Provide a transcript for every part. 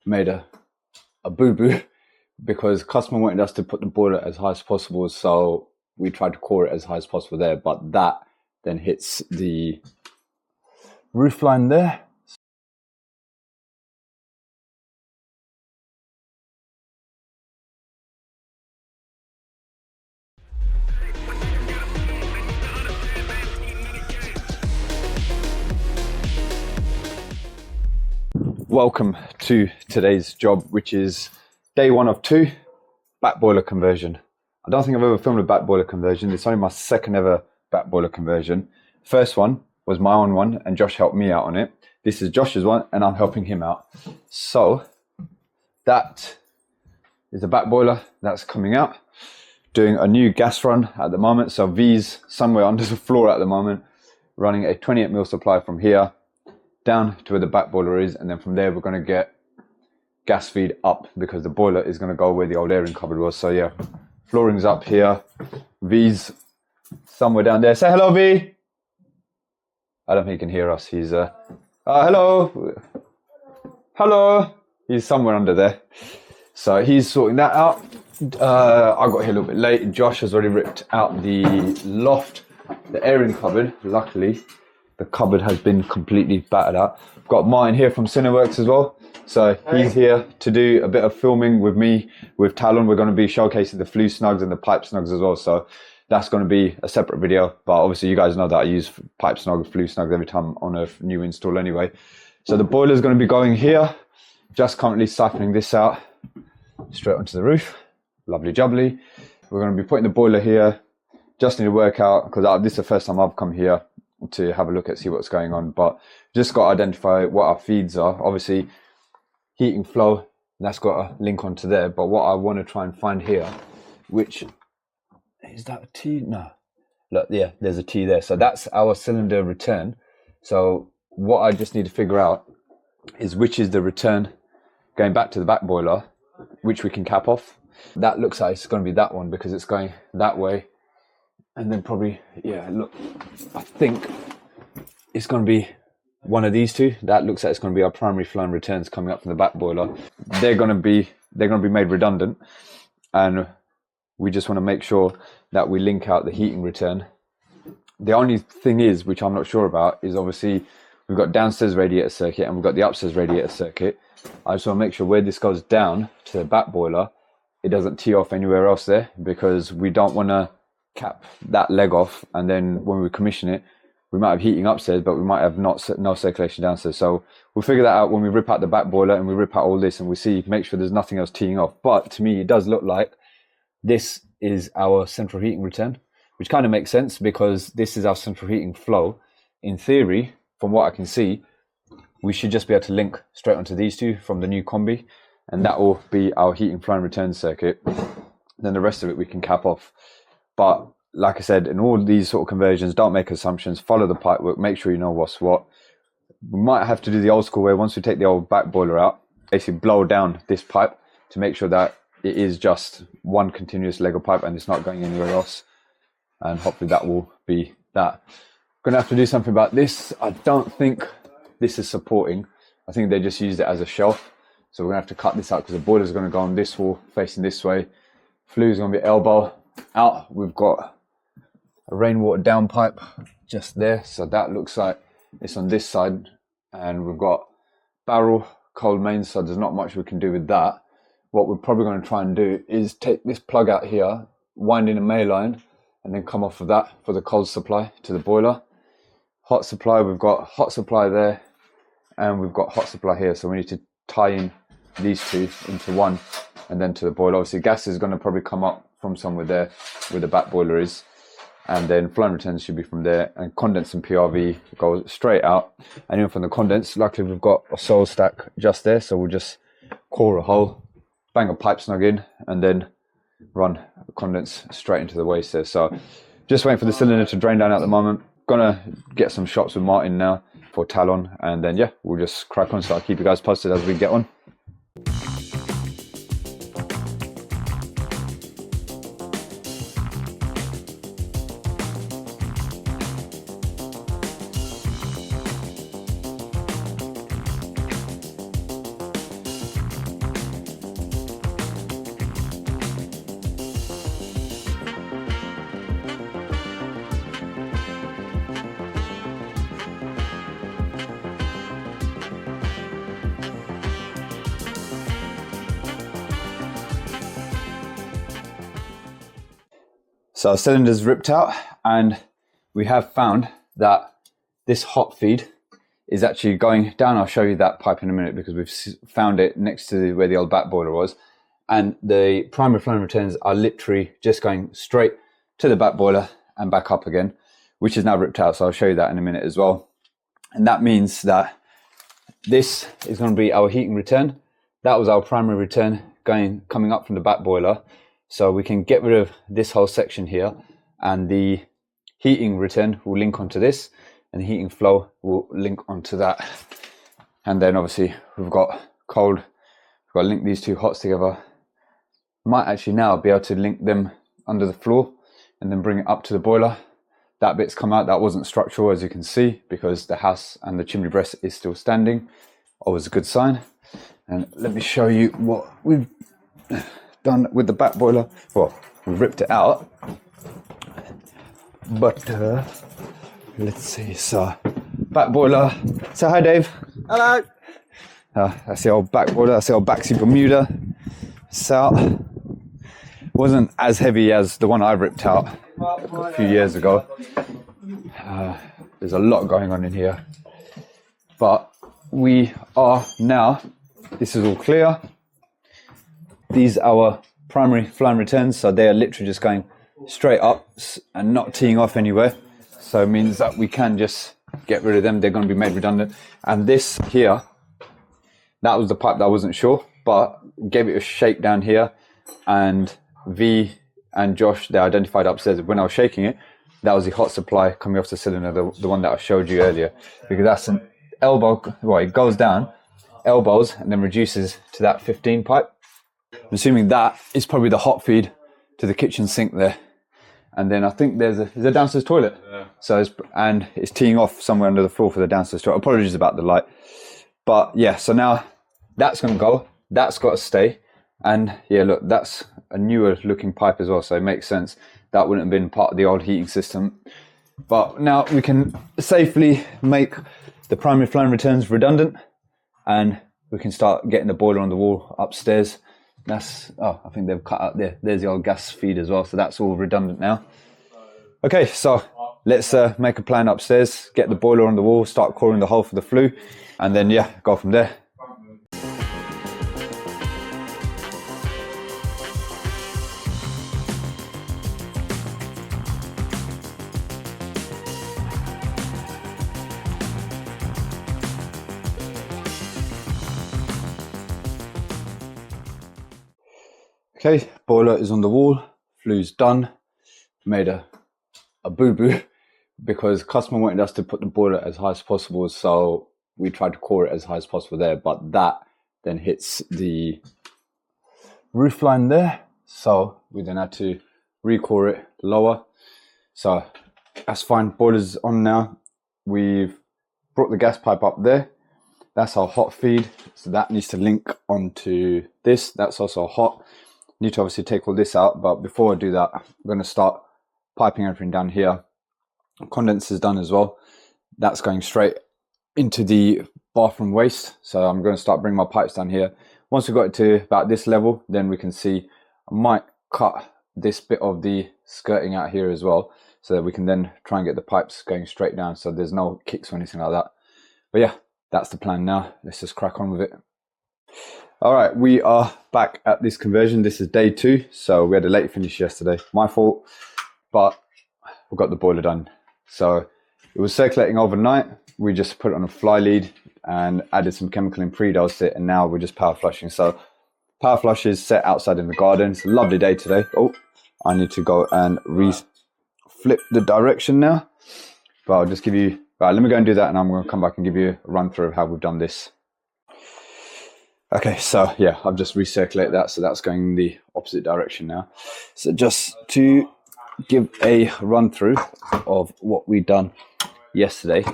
made a boo-boo because customer wanted us to put the boiler as high as possible, so we tried to core it as high as possible there, but that then hits the roof line there. Welcome to today's job, which is day 1 of 2, back boiler conversion. I don't think I've ever filmed a back boiler conversion. It's only my second ever back boiler conversion. First one was my own one and Josh helped me out on it. This is Josh's one and I'm helping him out. So that is the back boiler that's coming out. Doing a new gas run at the moment. So V's somewhere under the floor at the moment, running a 28mm supply from here down to where the back boiler is, and then from there we're going to get gas feed up because the boiler is going to go where the old airing cupboard was. So yeah, flooring's up here, V's somewhere down there. Say hello, V. I don't think he can hear us. He's hello, hello. He's somewhere under there, so he's sorting that out. I got here a little bit late. Josh has already ripped out the loft, the airing cupboard. Luckily the cupboard has been completely battered out. I've got Martin here from Cineworks as well. So he's here to do a bit of filming with me, with Talon. We're going to be showcasing the flue snugs and the pipe snugs as well. So that's going to be a separate video. But obviously you guys know that I use pipe snug, flue snugs every time on a new install anyway. So the boiler is going to be going here. Just currently siphoning this out straight onto the roof. Lovely jubbly. We're going to be putting the boiler here. Just need to work out, because this is the first time I've come here to have a look at, see what's going on, but just got to identify what our feeds are. Obviously heating flow, that's got a link onto there, but what I want to try and find here, which is that a T? No, look, yeah, there's a T there. So that's our cylinder return. So what I just need to figure out is which is the return going back to the back boiler, which we can cap off. That looks like it's going to be that one because it's going that way. And then probably, yeah, look, I think it's going to be one of these two. That looks like it's going to be our primary flow and returns coming up from the back boiler. They're going to be made redundant, and we just want to make sure that we link out the heating return. The only thing is, which I'm not sure about, is obviously we've got downstairs radiator circuit and we've got the upstairs radiator circuit. I just want to make sure where this goes down to the back boiler, it doesn't tee off anywhere else there, because we don't want to cap that leg off, and then when we commission it, we might have heating upstairs, but we might have no circulation downstairs. So we'll figure that out when we rip out the back boiler and we rip out all this, and we see, make sure there's nothing else teeing off. But to me, it does look like this is our central heating return, which kind of makes sense because this is our central heating flow. In theory, from what I can see, we should just be able to link straight onto these two from the new combi, and that will be our heating flow and return circuit. Then the rest of it we can cap off. But like I said, in all these sort of conversions, don't make assumptions, follow the pipework, make sure you know what's what. We might have to do the old school way. Once we take the old back boiler out, basically blow down this pipe to make sure that it is just one continuous leg of pipe and it's not going anywhere else. And hopefully that will be that. Going to have to do something about this. I don't think this is supporting. I think they just used it as a shelf. So we're going to have to cut this out because the boiler is going to go on this wall facing this way. Flue is going to be elbow out. We've got a rainwater down pipe just there, so that looks like it's on this side, and we've got barrel cold main, so there's not much we can do with that. What we're probably going to try and do is take this plug out here, wind in a main line, and then come off of that for the cold supply to the boiler. Hot supply, we've got hot supply there and we've got hot supply here, so we need to tie in these two into one and then to the boiler. Obviously gas is going to probably come up from somewhere there where the back boiler is, and then flow and returns should be from there, and condense and PRV go straight out. And even from the condense, luckily we've got a soil stack just there, so we'll just core a hole, bang a pipe snug in, and then run the condense straight into the waste there. So just waiting for the cylinder to drain down at the moment. Gonna get some shots with Martin now for Talon, and then yeah, we'll just crack on. So I'll keep you guys posted as we get on. So our cylinder's ripped out, and we have found that this hot feed is actually going down. I'll show you that pipe in a minute because we've found it next to where the old back boiler was. And the primary flame returns are literally just going straight to the back boiler and back up again, which is now ripped out. So I'll show you that in a minute as well. And that means that this is going to be our heating return. That was our primary return coming up from the back boiler. So we can get rid of this whole section here, and the heating return will link onto this, and the heating flow will link onto that. And then obviously we've got cold, we've got to link these two hots together. Might actually now be able to link them under the floor and then bring it up to the boiler. That bit's come out. That wasn't structural, as you can see, because the house and the chimney breast is still standing. Always a good sign. And let me show you what we've done with the back boiler. Well, we've ripped it out, but let's see. So back boiler. Say hi, Dave. Hello. That's the old back boiler. That's the old Baxi Bermuda. So wasn't as heavy as the one I ripped out a few years ago. There's a lot going on in here, but we are now, this is all clear. These are our primary flame returns, so they are literally just going straight up and not teeing off anywhere. So it means that we can just get rid of them. They're going to be made redundant. And this here, that was the pipe that I wasn't sure, but gave it a shake down here. And V and Josh, they identified upstairs when I was shaking it, that was the hot supply coming off the cylinder, the one that I showed you earlier, because that's an elbow. Well, it goes down, elbows, and then reduces to that 15 pipe. I'm assuming that is probably the hot feed to the kitchen sink there. And then I think there's a downstairs toilet. Yeah. So it's teeing off somewhere under the floor for the downstairs toilet. Apologies about the light. But yeah, so now that's going to go. That's got to stay. And yeah, look, that's a newer looking pipe as well. So it makes sense. That wouldn't have been part of the old heating system. But now we can safely make the primary flame returns redundant, and we can start getting the boiler on the wall upstairs. That's, oh, I think they've cut out there. There's the old gas feed as well. So that's all redundant now. Okay, so let's make a plan upstairs, get the boiler on the wall, start coring the hole for the flue, and then yeah, go from there. Okay, boiler is on the wall, flue's done. Made a boo-boo because customer wanted us to put the boiler as high as possible, so we tried to core it as high as possible there, but that then hits the roof line there, so we then had to recore it lower. So that's fine, boiler's on now. We've brought the gas pipe up there. That's our hot feed, so that needs to link onto this. That's also hot. Need to obviously take all this out, but before I do that, I'm going to start piping everything down here. Condenser is done as well. That's going straight into the bathroom waste. So I'm going to start bringing my pipes down here. Once we've got it to about this level, then we can see, I might cut this bit of the skirting out here as well, so that we can then try and get the pipes going straight down, so there's no kicks or anything like that. But yeah, that's the plan now. Let's just crack on with it. All right, we are back at this conversion. This is day 2, so we had a late finish yesterday. My fault, but we got the boiler done. So it was circulating overnight. We just put it on a fly lead and added some chemical in pre-dosed it, and now we're just power flushing. So power flush is set outside in the garden. It's a lovely day today. Oh, I need to go and flip the direction now. But I'll just give you, right, let me go and do that, and I'm going to come back and give you a run through of how we've done this. Okay, so yeah, I've just recirculated that, so that's going in the opposite direction now. So just to give a run through of what we've done yesterday,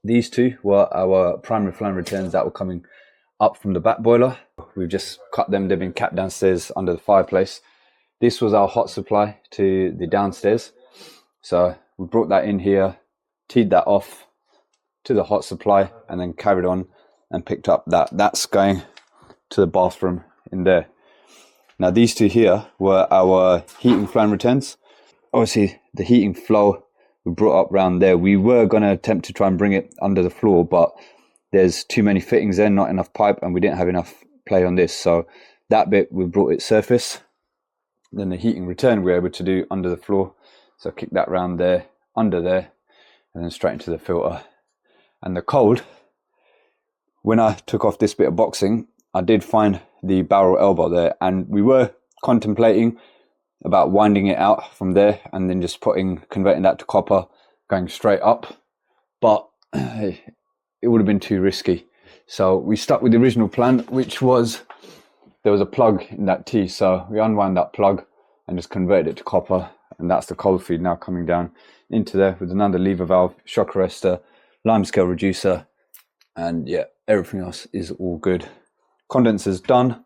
these two were our primary flame returns that were coming up from the back boiler. We've just cut them, they've been capped downstairs under the fireplace. This was our hot supply to the downstairs. So we brought that in here, teed that off to the hot supply, and then carried on and picked up that's going to the bathroom in there. Now these two here were our heating flow and returns. Obviously the heating flow we brought up round there. We were going to attempt to try and bring it under the floor, but there's too many fittings there, not enough pipe, and we didn't have enough play on this. So that bit we brought it surface. Then the heating return we were able to do under the floor. So kick that round there, under there, and then straight into the filter. And the cold, when I took off this bit of boxing, I did find the barrel elbow there, and we were contemplating about winding it out from there and then just converting that to copper, going straight up, but it would have been too risky. So we stuck with the original plan, which was there was a plug in that T, so we unwound that plug and just converted it to copper, and that's the cold feed now coming down into there with another lever valve, shock arrestor, lime scale reducer, and yeah, everything else is all good. Condenser's done,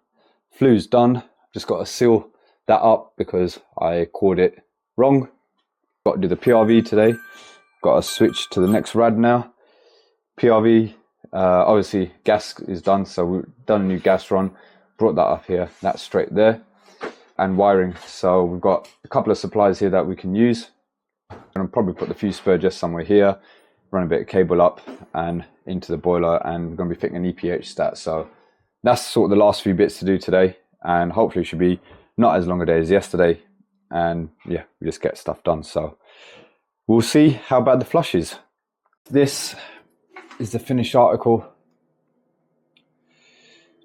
flue's done. Just got to seal that up because I cored it wrong. Got to do the PRV today. Got to switch to the next rad now. PRV, obviously gas is done, so we've done a new gas run. Brought that up here, that's straight there. And wiring, so we've got a couple of supplies here that we can use. And I'll probably put the fuse spur just somewhere here, run a bit of cable up and into the boiler, and we're going to be fitting an EPH stat. So that's sort of the last few bits to do today, and hopefully it should be not as long a day as yesterday. And yeah, we just get stuff done. So we'll see how bad the flush is. This is the finished article.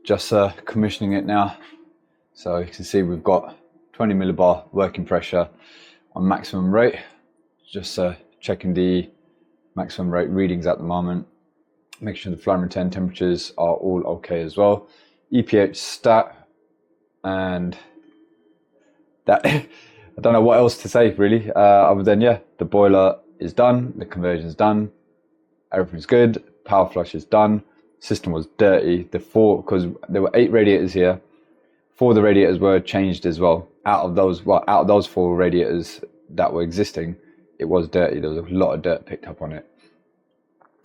Just commissioning it now. So you can see we've got 20 millibar working pressure on maximum rate. Just checking the maximum rate readings at the moment. Make sure the flow and return temperatures are all okay as well. EPH stat, and that I don't know what else to say really, other than yeah, the boiler is done, the conversion's done, everything's good, power flush is done. System was dirty. Because there were 8 radiators here, 4 of the radiators were changed as well. Out of those 4 radiators that were existing, it was dirty. There was a lot of dirt picked up on it.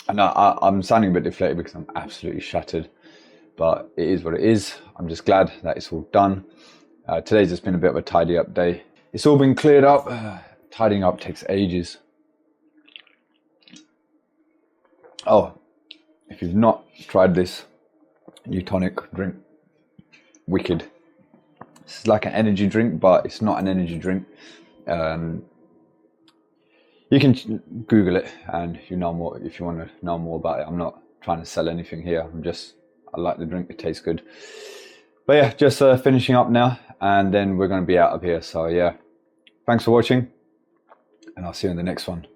And I'm sounding a bit deflated because I'm absolutely shattered, but it is what it is. I'm just glad that it's all done. Today's just been a bit of a tidy up day. It's all been cleared up. Tidying up takes ages. Oh, if you've not tried this new tonic drink, wicked. It's like an energy drink, but it's not an energy drink. You can Google it and you know more if you want to know more about it. I'm not trying to sell anything here. I like the drink, it tastes good. But yeah, just finishing up now, and then we're going to be out of here. So yeah, thanks for watching, and I'll see you in the next one.